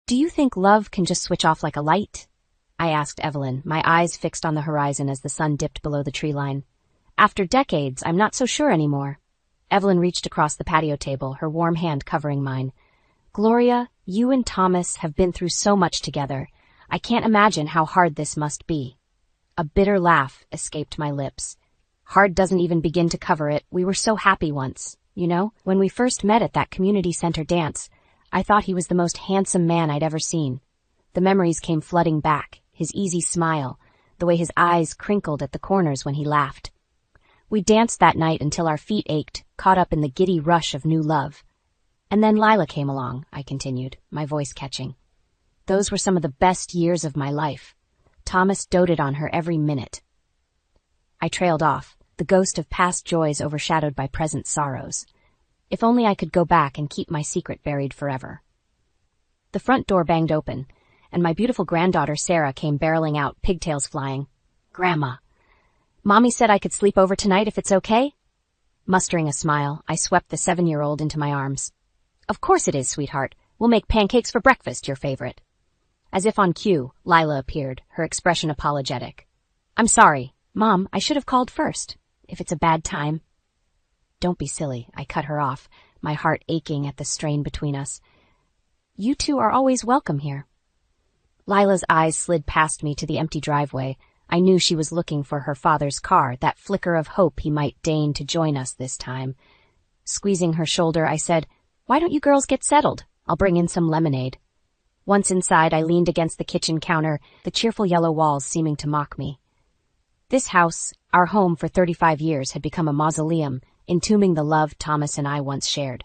Do you think love can just switch off like a light? I asked Evelyn, my eyes fixed on the horizon as the sun dipped below the tree line. After decades, I'm not so sure anymore. Evelyn reached across the patio table, her warm hand covering mine. Gloria, you and Thomas have been through so much together. I can't imagine how hard this must be. A bitter laugh escaped my lips. Hard doesn't even begin to cover it. We were so happy once. You know, when we first met at that community center dance, I thought he was the most handsome man I'd ever seen. The memories came flooding back, his easy smile, the way his eyes crinkled at the corners when he laughed. We danced that night until our feet ached, caught up in the giddy rush of new love. And then Lila came along, I continued, my voice catching. Those were some of the best years of my life. Thomas doted on her every minute. I trailed off, the ghost of past joys overshadowed by present sorrows. If only I could go back and keep my secret buried forever. The front door banged open, and my beautiful granddaughter Sarah came barreling out, pigtails flying. Grandma. Mommy said I could sleep over tonight if it's okay? Mustering a smile, I swept the 7-year-old into my arms. Of course it is, sweetheart. We'll make pancakes for breakfast, your favorite. As if on cue, Lila appeared, her expression apologetic. I'm sorry. Mom, I should have called first. If it's a bad time. Don't be silly, I cut her off, my heart aching at the strain between us. You two are always welcome here. Lila's eyes slid past me to the empty driveway. I knew she was looking for her father's car, that flicker of hope he might deign to join us this time. Squeezing her shoulder, I said, Why don't you girls get settled? I'll bring in some lemonade. Once inside, I leaned against the kitchen counter, the cheerful yellow walls seeming to mock me. This house, our home for 35 years, had become a mausoleum, entombing the love Thomas and I once shared.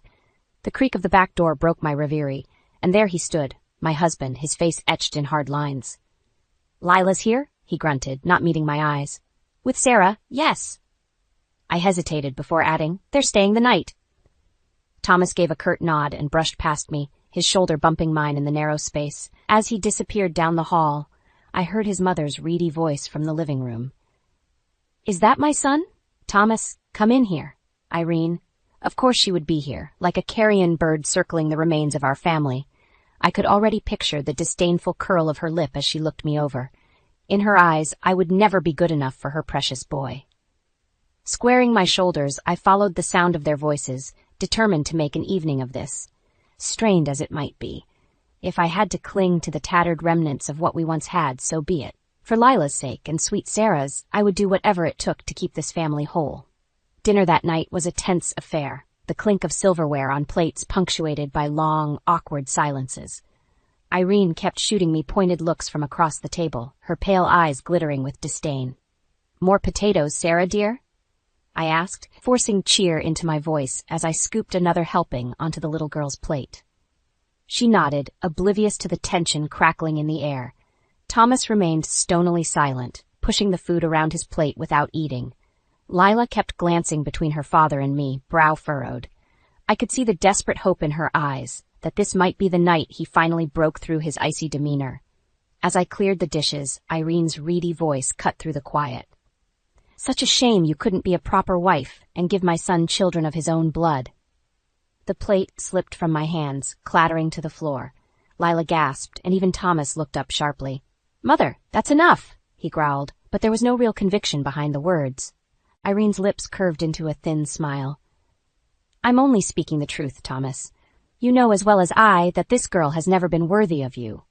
The creak of the back door broke my reverie, and there he stood, my husband, his face etched in hard lines. Lila's here? He grunted, not meeting my eyes. With Sarah, yes. I hesitated before adding, They're staying the night. Thomas gave a curt nod and brushed past me, his shoulder bumping mine in the narrow space. As he disappeared down the hall, I heard his mother's reedy voice from the living room. Is that my son? Thomas, come in here. Irene. Of course she would be here, like a carrion bird circling the remains of our family. I could already picture the disdainful curl of her lip as she looked me over. In her eyes, I would never be good enough for her precious boy. Squaring my shoulders, I followed the sound of their voices, determined to make an evening of this. Strained as it might be. If I had to cling to the tattered remnants of what we once had, so be it. For Lila's sake and sweet Sarah's, I would do whatever it took to keep this family whole. Dinner that night was a tense affair, the clink of silverware on plates punctuated by long, awkward silences. Irene kept shooting me pointed looks from across the table, her pale eyes glittering with disdain. More potatoes, Sarah, dear? I asked, forcing cheer into my voice as I scooped another helping onto the little girl's plate. She nodded, oblivious to the tension crackling in the air. Thomas remained stonily silent, pushing the food around his plate without eating. Lila kept glancing between her father and me, brow furrowed. I could see the desperate hope in her eyes, that this might be the night he finally broke through his icy demeanor. As I cleared the dishes, Irene's reedy voice cut through the quiet. Such a shame you couldn't be a proper wife and give my son children of his own blood. The plate slipped from my hands, clattering to the floor. Lila gasped, and even Thomas looked up sharply. Mother, that's enough, he growled, but there was no real conviction behind the words. Irene's lips curved into a thin smile. I'm only speaking the truth, Thomas. You know as well as I that this girl has never been worthy of you.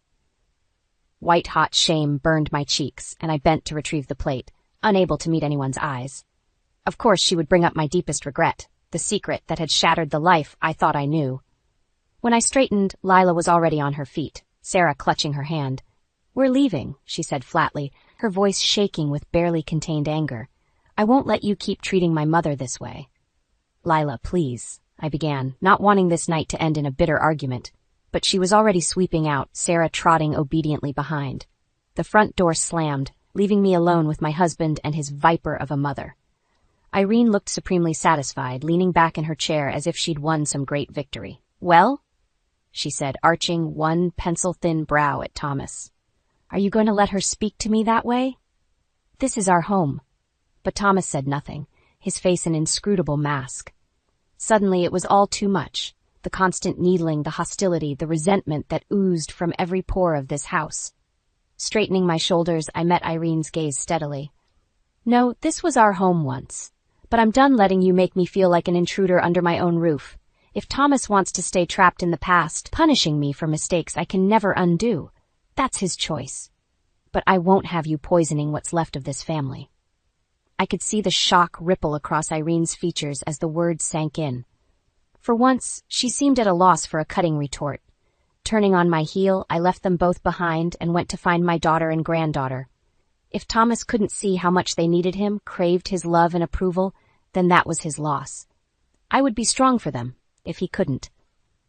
White-hot shame burned my cheeks, and I bent to retrieve the plate, unable to meet anyone's eyes. Of course she would bring up my deepest regret, the secret that had shattered the life I thought I knew. When I straightened, Lila was already on her feet, Sarah clutching her hand. We're leaving, she said flatly, her voice shaking with barely contained anger. I won't let you keep treating my mother this way. Lila, please, I began, not wanting this night to end in a bitter argument. But she was already sweeping out, Sarah trotting obediently behind. The front door slammed, leaving me alone with my husband and his viper of a mother. Irene looked supremely satisfied, leaning back in her chair as if she'd won some great victory. Well? She said, arching one pencil-thin brow at Thomas. Are you going to let her speak to me that way? This is our home. But Thomas said nothing, his face an inscrutable mask. Suddenly it was all too much. The constant needling, the hostility, the resentment that oozed from every pore of this house. Straightening my shoulders, I met Irene's gaze steadily. No, this was our home once. But I'm done letting you make me feel like an intruder under my own roof. If Thomas wants to stay trapped in the past, punishing me for mistakes I can never undo, that's his choice. But I won't have you poisoning what's left of this family. I could see the shock ripple across Irene's features as the words sank in. For once, she seemed at a loss for a cutting retort. Turning on my heel, I left them both behind and went to find my daughter and granddaughter. If Thomas couldn't see how much they needed him, craved his love and approval, then that was his loss. I would be strong for them, if he couldn't.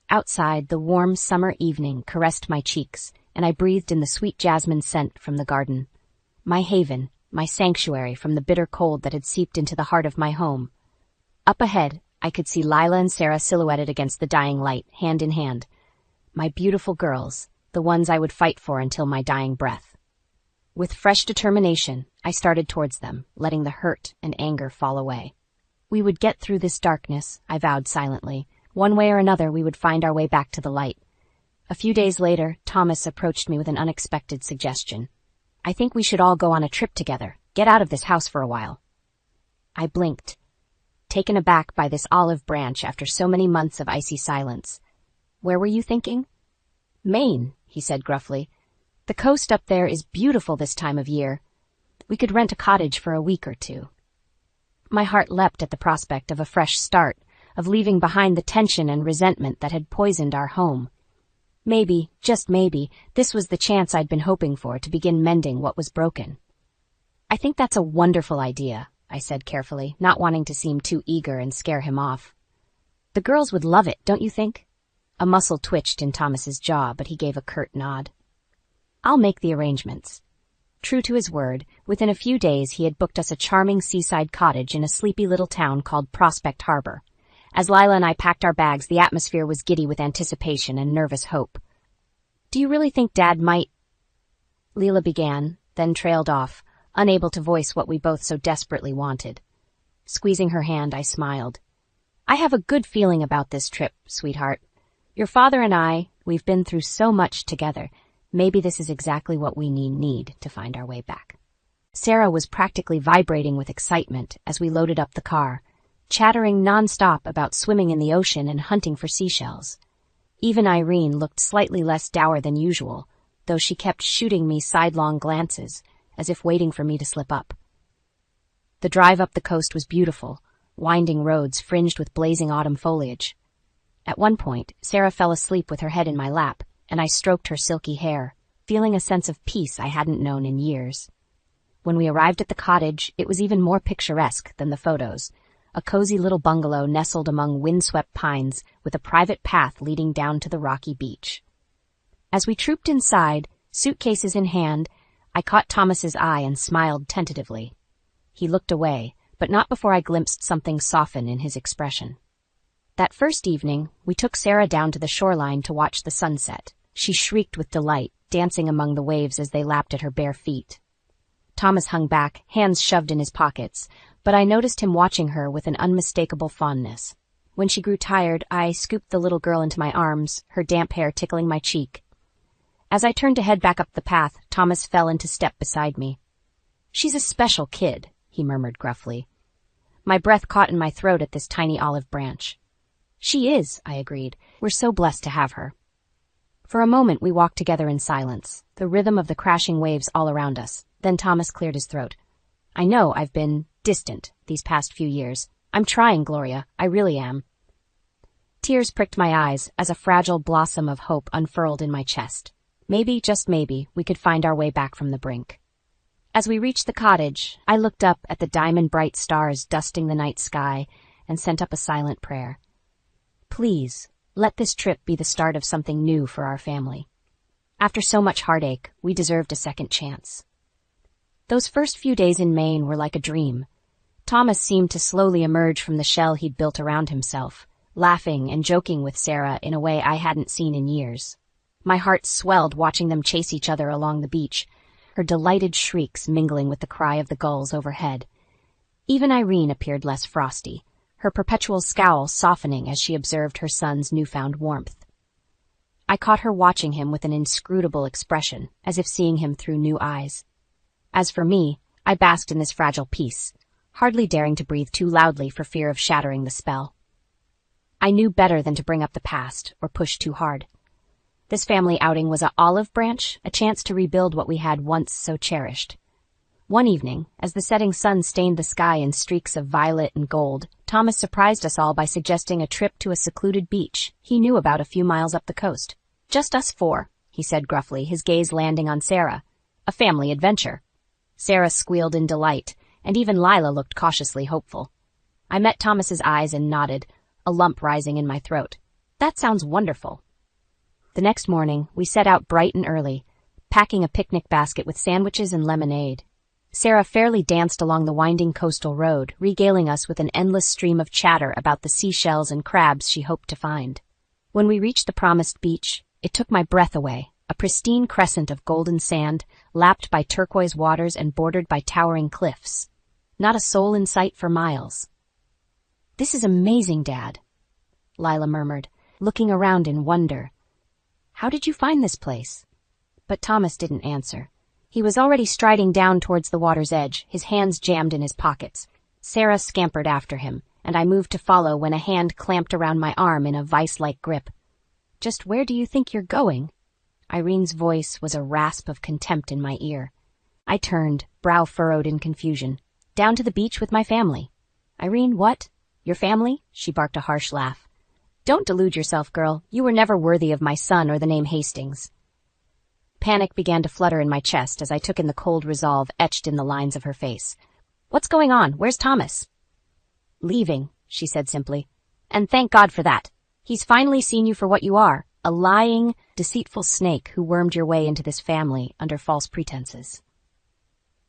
Outside, the warm summer evening caressed my cheeks, and I breathed in the sweet jasmine scent from the garden. My haven, my sanctuary from the bitter cold that had seeped into the heart of my home. Up ahead, I could see Lila and Sarah silhouetted against the dying light, hand in hand. My beautiful girls, the ones I would fight for until my dying breath. With fresh determination, I started towards them, letting the hurt and anger fall away. We would get through this darkness, I vowed silently. One way or another, we would find our way back to the light. A few days later, Thomas approached me with an unexpected suggestion. I think we should all go on a trip together, get out of this house for a while. I blinked, taken aback by this olive branch after so many months of icy silence. Where were you thinking? Maine, he said gruffly. The coast up there is beautiful this time of year. We could rent a cottage for a week or two. My heart leapt at the prospect of a fresh start, of leaving behind the tension and resentment that had poisoned our home. Maybe, just maybe, this was the chance I'd been hoping for to begin mending what was broken. I think that's a wonderful idea, I said carefully, not wanting to seem too eager and scare him off. The girls would love it, don't you think? A muscle twitched in Thomas's jaw, but he gave a curt nod. I'll make the arrangements. True to his word, within a few days he had booked us a charming seaside cottage in a sleepy little town called Prospect Harbor. As Lila and I packed our bags, the atmosphere was giddy with anticipation and nervous hope. Do you really think Dad might? Leela began, then trailed off, unable to voice what we both so desperately wanted. Squeezing her hand, I smiled. I have a good feeling about this trip, sweetheart. Your father and I, we've been through so much together. Maybe this is exactly what we need to find our way back. Sarah was practically vibrating with excitement as we loaded up the car, chattering nonstop about swimming in the ocean and hunting for seashells. Even Irene looked slightly less dour than usual, though she kept shooting me sidelong glances, as if waiting for me to slip up. The drive up the coast was beautiful, winding roads fringed with blazing autumn foliage. At one point, Sarah fell asleep with her head in my lap, and I stroked her silky hair, feeling a sense of peace I hadn't known in years. When we arrived at the cottage, it was even more picturesque than the photos, a cozy little bungalow nestled among windswept pines with a private path leading down to the rocky beach. As we trooped inside, suitcases in hand, I caught Thomas's eye and smiled tentatively. He looked away, but not before I glimpsed something soften in his expression. That first evening, we took Sarah down to the shoreline to watch the sunset. She shrieked with delight, dancing among the waves as they lapped at her bare feet. Thomas hung back, hands shoved in his pockets, but I noticed him watching her with an unmistakable fondness. When she grew tired, I scooped the little girl into my arms, her damp hair tickling my cheek. As I turned to head back up the path, Thomas fell into step beside me. She's a special kid, he murmured gruffly. My breath caught in my throat at this tiny olive branch. She is, I agreed. We're so blessed to have her. For a moment we walked together in silence, the rhythm of the crashing waves all around us. Then Thomas cleared his throat. I know I've been distant these past few years. I'm trying, Gloria. I really am. Tears pricked my eyes as a fragile blossom of hope unfurled in my chest. Maybe, just maybe, we could find our way back from the brink. As we reached the cottage, I looked up at the diamond-bright stars dusting the night sky and sent up a silent prayer. Please, let this trip be the start of something new for our family. After so much heartache, we deserved a second chance. Those first few days in Maine were like a dream. Thomas seemed to slowly emerge from the shell he'd built around himself, laughing and joking with Sarah in a way I hadn't seen in years. My heart swelled watching them chase each other along the beach, her delighted shrieks mingling with the cry of the gulls overhead. Even Irene appeared less frosty, her perpetual scowl softening as she observed her son's newfound warmth. I caught her watching him with an inscrutable expression, as if seeing him through new eyes. As for me, I basked in this fragile peace, hardly daring to breathe too loudly for fear of shattering the spell. I knew better than to bring up the past or push too hard. This family outing was a olive branch, a chance to rebuild what we had once so cherished. One evening, as the setting sun stained the sky in streaks of violet and gold, Thomas surprised us all by suggesting a trip to a secluded beach he knew about a few miles up the coast. "Just us four," he said gruffly, his gaze landing on Sarah. "A family adventure." Sarah squealed in delight, and even Lila looked cautiously hopeful. I met Thomas's eyes and nodded, a lump rising in my throat. "That sounds wonderful." The next morning, we set out bright and early, packing a picnic basket with sandwiches and lemonade. Sarah fairly danced along the winding coastal road, regaling us with an endless stream of chatter about the seashells and crabs she hoped to find. When we reached the promised beach, it took my breath away, a pristine crescent of golden sand, lapped by turquoise waters and bordered by towering cliffs. Not a soul in sight for miles. "This is amazing, Dad," Lila murmured, looking around in wonder. "How did you find this place?" But Thomas didn't answer. He was already striding down towards the water's edge, his hands jammed in his pockets. Sarah scampered after him, and I moved to follow when a hand clamped around my arm in a vice-like grip. "Just where do you think you're going?" Irene's voice was a rasp of contempt in my ear. I turned, brow furrowed in confusion. "Down to the beach with my family." "Irene, what? Your family?" She barked a harsh laugh. "Don't delude yourself, girl. You were never worthy of my son or the name Hastings." Panic began to flutter in my chest as I took in the cold resolve etched in the lines of her face. "What's going on? Where's Thomas?" "Leaving," she said simply. "And thank God for that. He's finally seen you for what you are, a lying, deceitful snake who wormed your way into this family under false pretenses."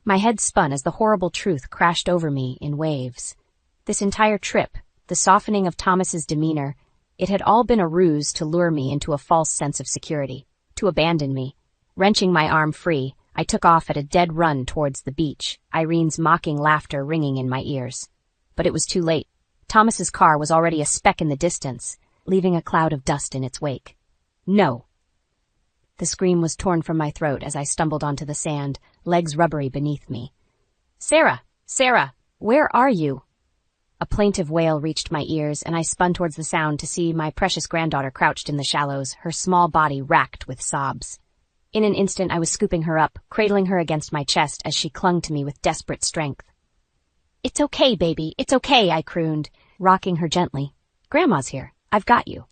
My head spun as the horrible truth crashed over me in waves. This entire trip, the softening of Thomas's demeanor, it had all been a ruse to lure me into a false sense of security, to abandon me. Wrenching my arm free, I took off at a dead run towards the beach, Irene's mocking laughter ringing in my ears. But it was too late. Thomas's car was already a speck in the distance, leaving a cloud of dust in its wake. "No!" The scream was torn from my throat as I stumbled onto the sand, legs rubbery beneath me. "Sarah! Sarah! Where are you?" A plaintive wail reached my ears, and I spun towards the sound to see my precious granddaughter crouched in the shallows, her small body racked with sobs. In an instant I was scooping her up, cradling her against my chest as she clung to me with desperate strength. "It's okay, baby, it's okay," I crooned, rocking her gently. "Grandma's here. I've got you."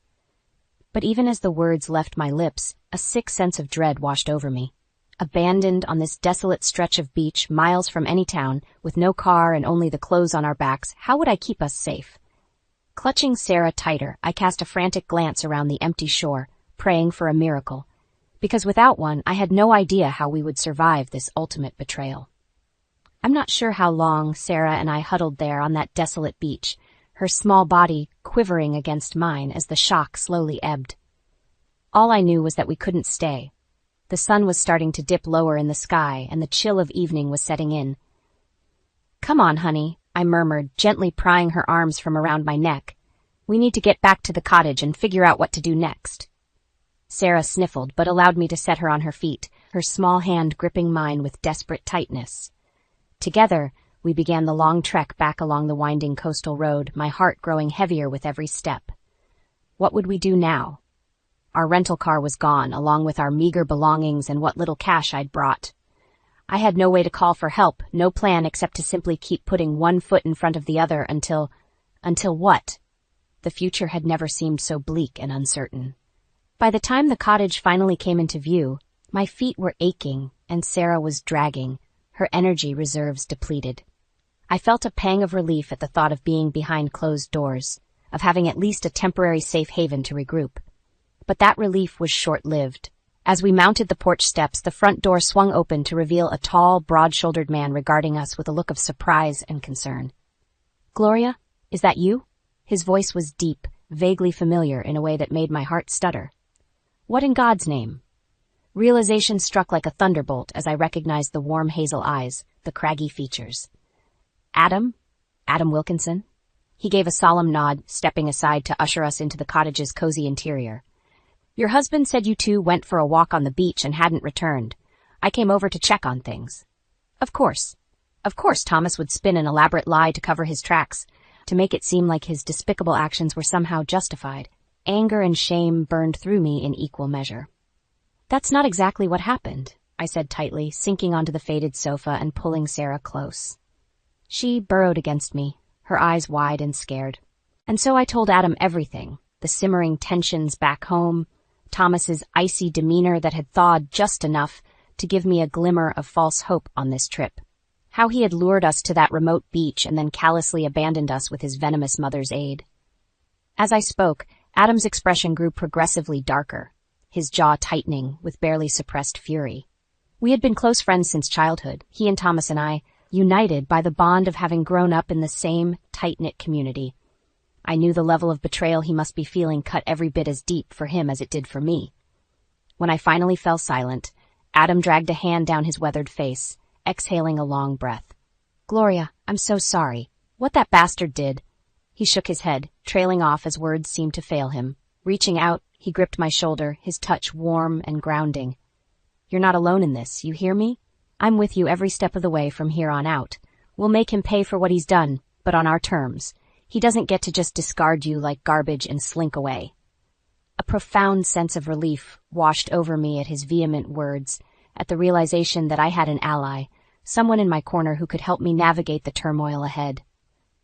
But even as the words left my lips, a sick sense of dread washed over me. Abandoned on this desolate stretch of beach, miles from any town, with no car and only the clothes on our backs, how would I keep us safe? Clutching Sarah tighter, I cast a frantic glance around the empty shore, praying for a miracle. Because without one, I had no idea how we would survive this ultimate betrayal. I'm not sure how long Sarah and I huddled there on that desolate beach, her small body quivering against mine as the shock slowly ebbed. All I knew was that we couldn't stay. The sun was starting to dip lower in the sky, and the chill of evening was setting in. "Come on, honey," I murmured, gently prying her arms from around my neck. "We need to get back to the cottage and figure out what to do next." Sarah sniffled, but allowed me to set her on her feet, her small hand gripping mine with desperate tightness. Together, we began the long trek back along the winding coastal road, my heart growing heavier with every step. What would we do now? Our rental car was gone, along with our meager belongings and what little cash I'd brought. I had no way to call for help, no plan except to simply keep putting one foot in front of the other until what? The future had never seemed so bleak and uncertain. By the time the cottage finally came into view, my feet were aching and Sarah was dragging, her energy reserves depleted. I felt a pang of relief at the thought of being behind closed doors, of having at least a temporary safe haven to regroup. But that relief was short-lived. As we mounted the porch steps, the front door swung open to reveal a tall, broad-shouldered man regarding us with a look of surprise and concern. "Gloria, is that you?" His voice was deep, vaguely familiar in a way that made my heart stutter. "What in God's name?" Realization struck like a thunderbolt as I recognized the warm hazel eyes, the craggy features. Adam Wilkinson?" He gave a solemn nod, stepping aside to usher us into the cottage's cozy interior. Your husband said you two went for a walk on the beach and hadn't returned. I came over to check on things. Of course. Of course Thomas would spin an elaborate lie to cover his tracks, to make it seem like his despicable actions were somehow justified. Anger and shame burned through me in equal measure. That's not exactly what happened, I said tightly, sinking onto the faded sofa and pulling Sarah close. She burrowed against me, her eyes wide and scared. And so I told Adam everything, the simmering tensions back home, Thomas's icy demeanor that had thawed just enough to give me a glimmer of false hope on this trip. How he had lured us to that remote beach and then callously abandoned us with his venomous mother's aid. As I spoke, Adam's expression grew progressively darker, his jaw tightening with barely suppressed fury. We had been close friends since childhood, he and Thomas and I, united by the bond of having grown up in the same tight-knit community. I knew the level of betrayal he must be feeling cut every bit as deep for him as it did for me. When I finally fell silent, Adam dragged a hand down his weathered face, exhaling a long breath. Gloria, I'm so sorry. What that bastard did. He shook his head, trailing off as words seemed to fail him. Reaching out, he gripped my shoulder, his touch warm and grounding. You're not alone in this, you hear me? I'm with you every step of the way from here on out. We'll make him pay for what he's done, but on our terms. He doesn't get to just discard you like garbage and slink away. A profound sense of relief washed over me at his vehement words, at the realization that I had an ally, someone in my corner who could help me navigate the turmoil ahead.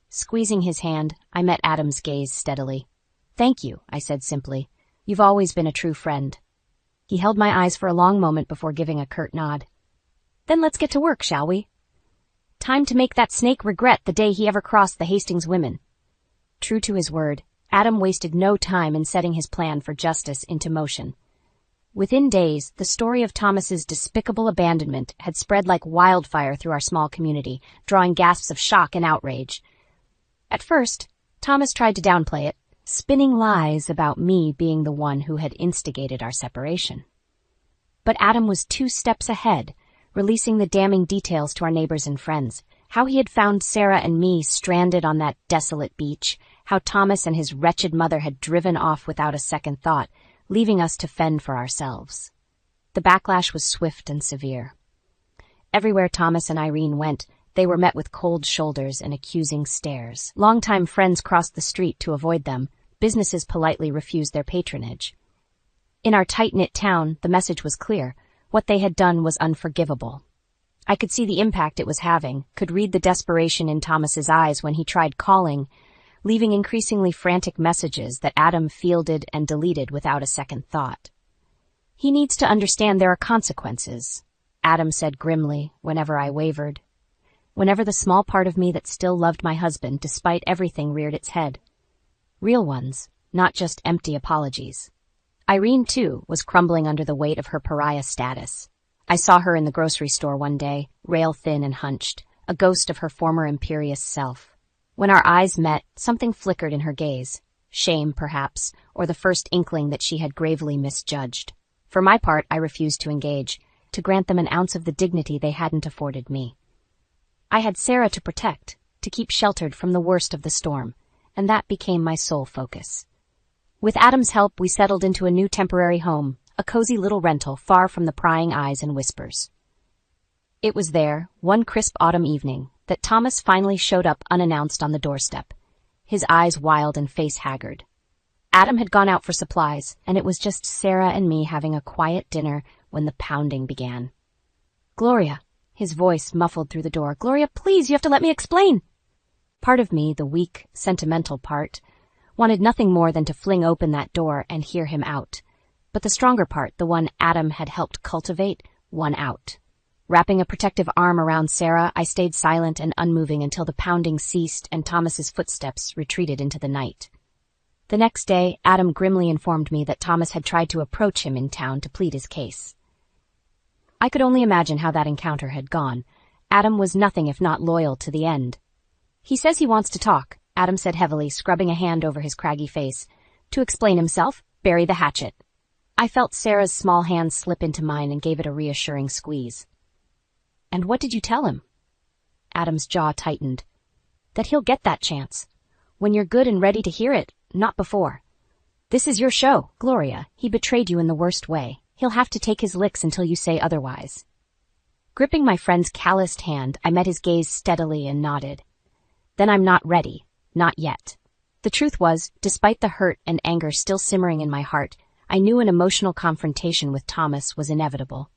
Squeezing his hand, I met Adam's gaze steadily. Thank you, I said simply. You've always been a true friend. He held my eyes for a long moment before giving a curt nod. Then let's get to work, shall we? Time to make that snake regret the day he ever crossed the Hastings women. True to his word, Adam wasted no time in setting his plan for justice into motion. Within days, the story of Thomas's despicable abandonment had spread like wildfire through our small community, drawing gasps of shock and outrage. At first, Thomas tried to downplay it, spinning lies about me being the one who had instigated our separation. But Adam was 2 steps ahead, releasing the damning details to our neighbors and friends, how he had found Sarah and me stranded on that desolate beach, how Thomas and his wretched mother had driven off without a second thought, leaving us to fend for ourselves. The backlash was swift and severe. Everywhere Thomas and Irene went, they were met with cold shoulders and accusing stares. Longtime friends crossed the street to avoid them. Businesses politely refused their patronage. In our tight-knit town, the message was clear. What they had done was unforgivable. I could see the impact it was having, could read the desperation in Thomas's eyes when he tried calling, leaving increasingly frantic messages that Adam fielded and deleted without a second thought. He needs to understand there are consequences, Adam said grimly whenever I wavered. Whenever the small part of me that still loved my husband despite everything reared its head. Real ones, not just empty apologies. Irene, too, was crumbling under the weight of her pariah status. I saw her in the grocery store one day, rail-thin and hunched, a ghost of her former imperious self. When our eyes met, something flickered in her gaze. Shame, perhaps, or the first inkling that she had gravely misjudged. For my part, I refused to engage, to grant them an ounce of the dignity they hadn't afforded me. I had Sarah to protect, to keep sheltered from the worst of the storm, and that became my sole focus. With Adam's help, we settled into a new temporary home, a cozy little rental far from the prying eyes and whispers. It was there, one crisp autumn evening, that Thomas finally showed up unannounced on the doorstep, his eyes wild and face haggard. Adam had gone out for supplies, and it was just Sarah and me having a quiet dinner when the pounding began. Gloria, his voice muffled through the door. Gloria, please, you have to let me explain. Part of me, the weak, sentimental part, wanted nothing more than to fling open that door and hear him out. But the stronger part, the one Adam had helped cultivate, won out. Wrapping a protective arm around Sarah, I stayed silent and unmoving until the pounding ceased and Thomas's footsteps retreated into the night. The next day, Adam grimly informed me that Thomas had tried to approach him in town to plead his case. I could only imagine how that encounter had gone. Adam was nothing if not loyal to the end. He says he wants to talk, Adam said heavily, scrubbing a hand over his craggy face. To explain himself, bury the hatchet. I felt Sarah's small hand slip into mine and gave it a reassuring squeeze. And what did you tell him? Adam's jaw tightened. That he'll get that chance. When you're good and ready to hear it, not before. This is your show, Gloria. He betrayed you in the worst way. He'll have to take his licks until you say otherwise. Gripping my friend's calloused hand, I met his gaze steadily and nodded. Then I'm not ready. Not yet. The truth was, despite the hurt and anger still simmering in my heart, I knew an emotional confrontation with Thomas was inevitable.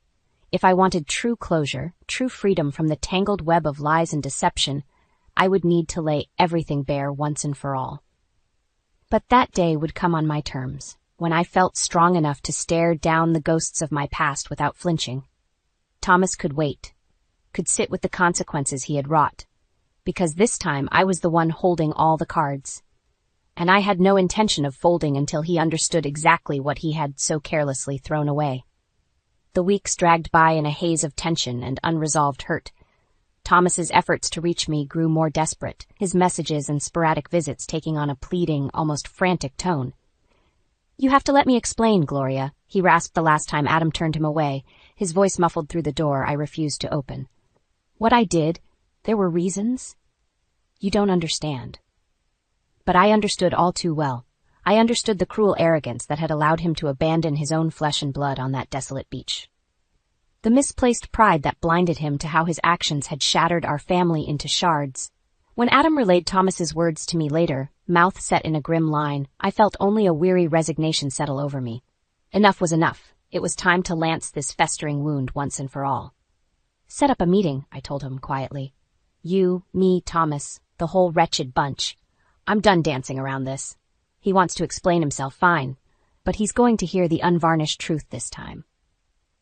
If I wanted true closure, true freedom from the tangled web of lies and deception, I would need to lay everything bare once and for all. But that day would come on my terms, when I felt strong enough to stare down the ghosts of my past without flinching. Thomas could wait, could sit with the consequences he had wrought, because this time I was the one holding all the cards. And I had no intention of folding until he understood exactly what he had so carelessly thrown away. The weeks dragged by in a haze of tension and unresolved hurt. Thomas's efforts to reach me grew more desperate, his messages and sporadic visits taking on a pleading, almost frantic tone. You have to let me explain, Gloria, he rasped the last time Adam turned him away, his voice muffled through the door I refused to open. What I did, there were reasons. You don't understand. But I understood all too well. I understood the cruel arrogance that had allowed him to abandon his own flesh and blood on that desolate beach. The misplaced pride that blinded him to how his actions had shattered our family into shards. When Adam relayed Thomas's words to me later, mouth set in a grim line, I felt only a weary resignation settle over me. Enough was enough. It was time to lance this festering wound once and for all. Set up a meeting, I told him quietly. You, me, Thomas, the whole wretched bunch. I'm done dancing around this. He wants to explain himself, fine, but he's going to hear the unvarnished truth this time.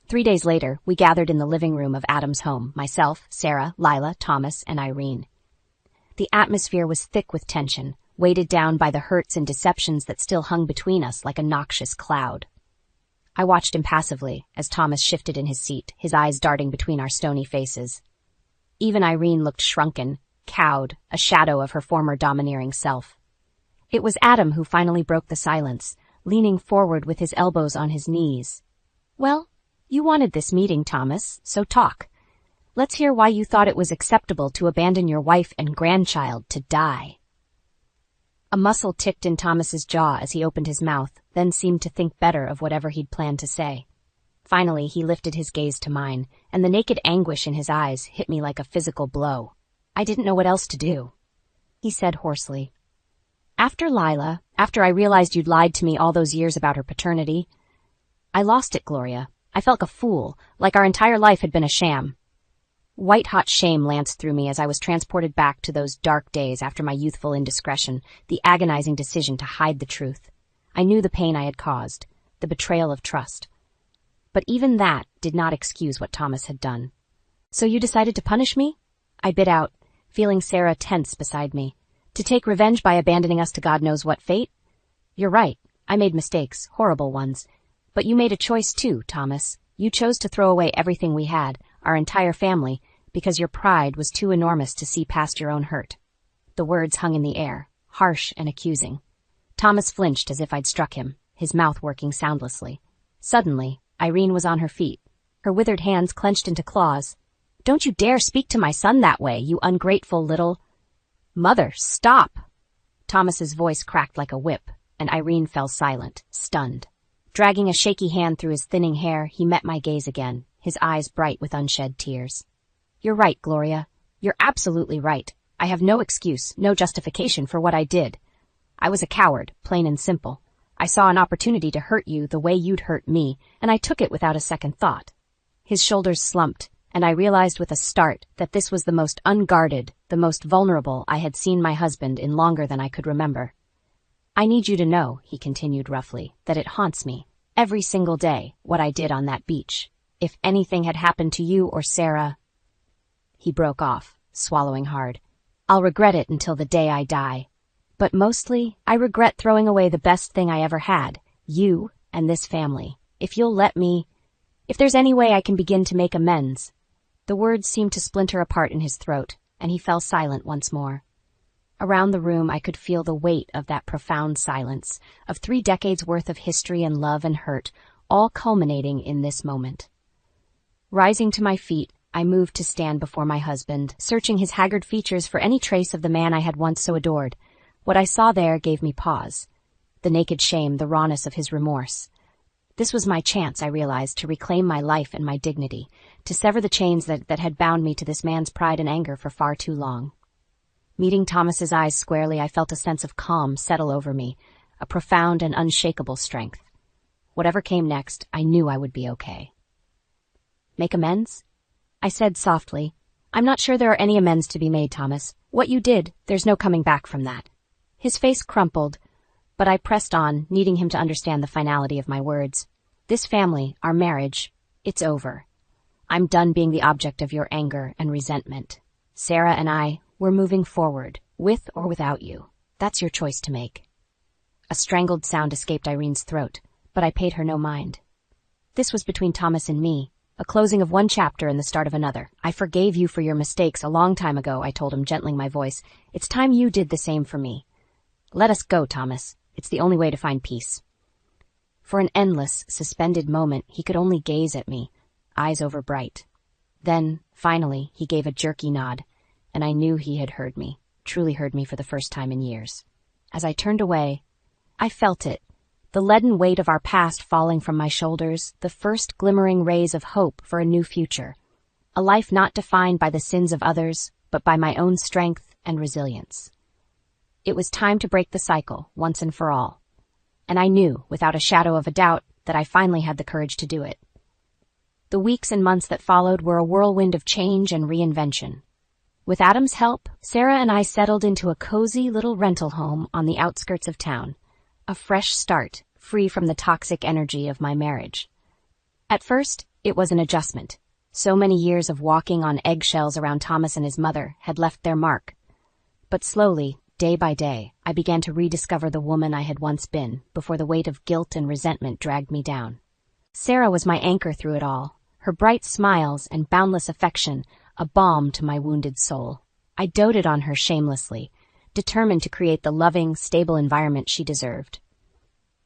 3 days later, we gathered in the living room of Adam's home, myself, Sarah, Lila, Thomas, and Irene. The atmosphere was thick with tension, weighted down by the hurts and deceptions that still hung between us like a noxious cloud. I watched impassively as Thomas shifted in his seat, his eyes darting between our stony faces. Even Irene looked shrunken, cowed, a shadow of her former domineering self. It was Adam who finally broke the silence, leaning forward with his elbows on his knees. Well, you wanted this meeting, Thomas, so talk. Let's hear why you thought it was acceptable to abandon your wife and grandchild to die. A muscle ticked in Thomas's jaw as he opened his mouth, then seemed to think better of whatever he'd planned to say. Finally, he lifted his gaze to mine, and the naked anguish in his eyes hit me like a physical blow. I didn't know what else to do. He said hoarsely, After Lila, after I realized you'd lied to me all those years about her paternity, I lost it, Gloria. I felt like a fool, like our entire life had been a sham. White-hot shame lanced through me as I was transported back to those dark days after my youthful indiscretion, the agonizing decision to hide the truth. I knew the pain I had caused, the betrayal of trust. But even that did not excuse what Thomas had done. So you decided to punish me? I bit out, feeling Sarah tense beside me. To take revenge by abandoning us to God knows what fate? You're right. I made mistakes, horrible ones. But you made a choice too, Thomas. You chose to throw away everything we had, our entire family, because your pride was too enormous to see past your own hurt. The words hung in the air, harsh and accusing. Thomas flinched as if I'd struck him, his mouth working soundlessly. Suddenly, Irene was on her feet, her withered hands clenched into claws. Don't you dare speak to my son that way, you ungrateful little... Mother, stop! Thomas's voice cracked like a whip, and Irene fell silent, stunned. Dragging a shaky hand through his thinning hair, he met my gaze again, his eyes bright with unshed tears. You're right, Gloria. You're absolutely right. I have no excuse, no justification for what I did. I was a coward, plain and simple. I saw an opportunity to hurt you the way you'd hurt me, and I took it without a second thought. His shoulders slumped, and I realized with a start that this was the most unguarded, the most vulnerable I had seen my husband in longer than I could remember. I need you to know, he continued roughly, that it haunts me, every single day, what I did on that beach. If anything had happened to you or Sarah... He broke off, swallowing hard. I'll regret it until the day I die. But mostly, I regret throwing away the best thing I ever had, you and this family. If you'll let me... If there's any way I can begin to make amends... The words seemed to splinter apart in his throat, and he fell silent once more. Around the room I could feel the weight of that profound silence, of 3 decades worth of history and love and hurt, all culminating in this moment. Rising to my feet, I moved to stand before my husband, searching his haggard features for any trace of the man I had once so adored. What I saw there gave me pause. The naked shame, the rawness of his remorse. This was my chance, I realized, to reclaim my life and my dignity, to sever the chains that had bound me to this man's pride and anger for far too long. Meeting Thomas's eyes squarely, I felt a sense of calm settle over me, a profound and unshakable strength. Whatever came next, I knew I would be okay. Make amends? I said softly. I'm not sure there are any amends to be made, Thomas. What you did, there's no coming back from that. His face crumpled, but I pressed on, needing him to understand the finality of my words. This family, our marriage, it's over. I'm done being the object of your anger and resentment. Sarah and I, we're moving forward, with or without you. That's your choice to make. A strangled sound escaped Irene's throat, but I paid her no mind. This was between Thomas and me, a closing of one chapter and the start of another. I forgave you for your mistakes a long time ago, I told him, gentling my voice. It's time you did the same for me. Let us go, Thomas. It's the only way to find peace. For an endless, suspended moment, he could only gaze at me, eyes overbright. Then, finally, he gave a jerky nod, and I knew he had heard me, truly heard me for the first time in years. As I turned away, I felt it, the leaden weight of our past falling from my shoulders, the first glimmering rays of hope for a new future, a life not defined by the sins of others, but by my own strength and resilience. It was time to break the cycle, once and for all. And I knew, without a shadow of a doubt, that I finally had the courage to do it. The weeks and months that followed were a whirlwind of change and reinvention. With Adam's help, Sarah and I settled into a cozy little rental home on the outskirts of town. A fresh start, free from the toxic energy of my marriage. At first, it was an adjustment. So many years of walking on eggshells around Thomas and his mother had left their mark. But slowly, day by day, I began to rediscover the woman I had once been, before the weight of guilt and resentment dragged me down. Sarah was my anchor through it all, her bright smiles and boundless affection a balm to my wounded soul. I doted on her shamelessly, determined to create the loving, stable environment she deserved.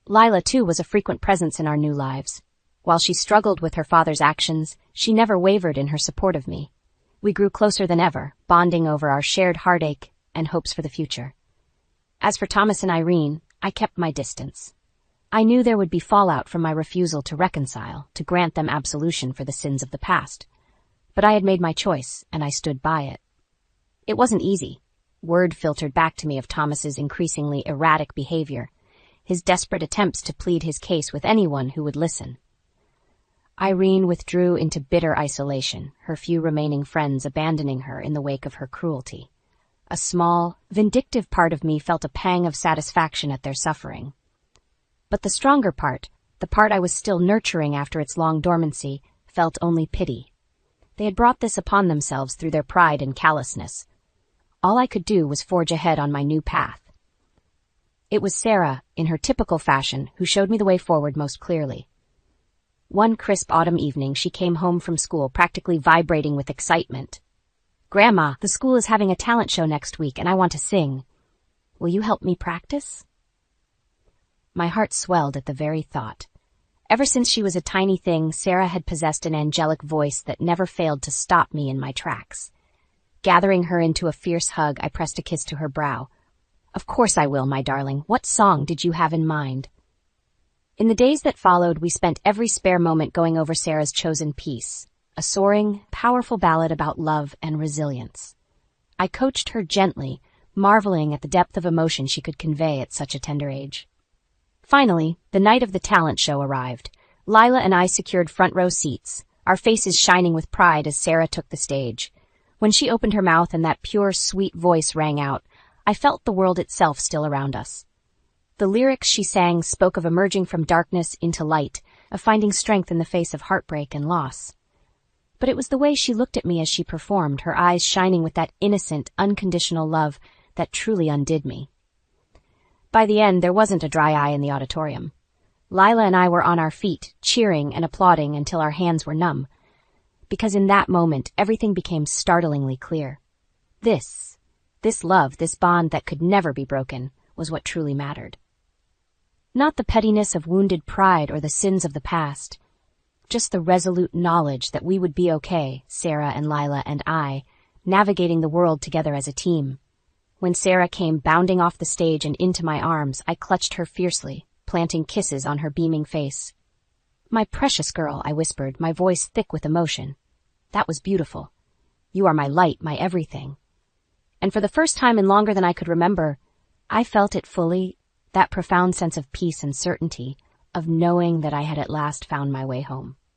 Lila, too, was a frequent presence in our new lives. While she struggled with her father's actions, she never wavered in her support of me. We grew closer than ever, bonding over our shared heartache and hopes for the future. As for Thomas and Irene, I kept my distance. I knew there would be fallout from my refusal to reconcile, to grant them absolution for the sins of the past. But I had made my choice, and I stood by it. It wasn't easy. Word filtered back to me of Thomas's increasingly erratic behavior, his desperate attempts to plead his case with anyone who would listen. Irene withdrew into bitter isolation, her few remaining friends abandoning her in the wake of her cruelty. A small, vindictive part of me felt a pang of satisfaction at their suffering. But the stronger part, the part I was still nurturing after its long dormancy, felt only pity. They had brought this upon themselves through their pride and callousness. All I could do was forge ahead on my new path. It was Sarah, in her typical fashion, who showed me the way forward most clearly. One crisp autumn evening, she came home from school practically vibrating with excitement. "Grandma, the school is having a talent show next week, and I want to sing. Will you help me practice?" My heart swelled at the very thought. Ever since she was a tiny thing, Sarah had possessed an angelic voice that never failed to stop me in my tracks. Gathering her into a fierce hug, I pressed a kiss to her brow. "Of course I will, my darling. What song did you have in mind?" In the days that followed, we spent every spare moment going over Sarah's chosen piece, a soaring, powerful ballad about love and resilience. I coached her gently, marveling at the depth of emotion she could convey at such a tender age. Finally, the night of the talent show arrived. Lila and I secured front row seats, our faces shining with pride as Sarah took the stage. When she opened her mouth and that pure, sweet voice rang out, I felt the world itself still around us. The lyrics she sang spoke of emerging from darkness into light, of finding strength in the face of heartbreak and loss. But it was the way she looked at me as she performed, her eyes shining with that innocent, unconditional love that truly undid me. By the end, there wasn't a dry eye in the auditorium. Lila and I were on our feet, cheering and applauding until our hands were numb. Because in that moment, everything became startlingly clear. This love, this bond that could never be broken, was what truly mattered. Not the pettiness of wounded pride or the sins of the past, just the resolute knowledge that we would be okay, Sarah and Lila and I, navigating the world together as a team. When Sarah came bounding off the stage and into my arms, I clutched her fiercely, planting kisses on her beaming face. "My precious girl," I whispered, my voice thick with emotion. "That was beautiful. You are my light, my everything." And for the first time in longer than I could remember, I felt it fully, that profound sense of peace and certainty, of knowing that I had at last found my way home.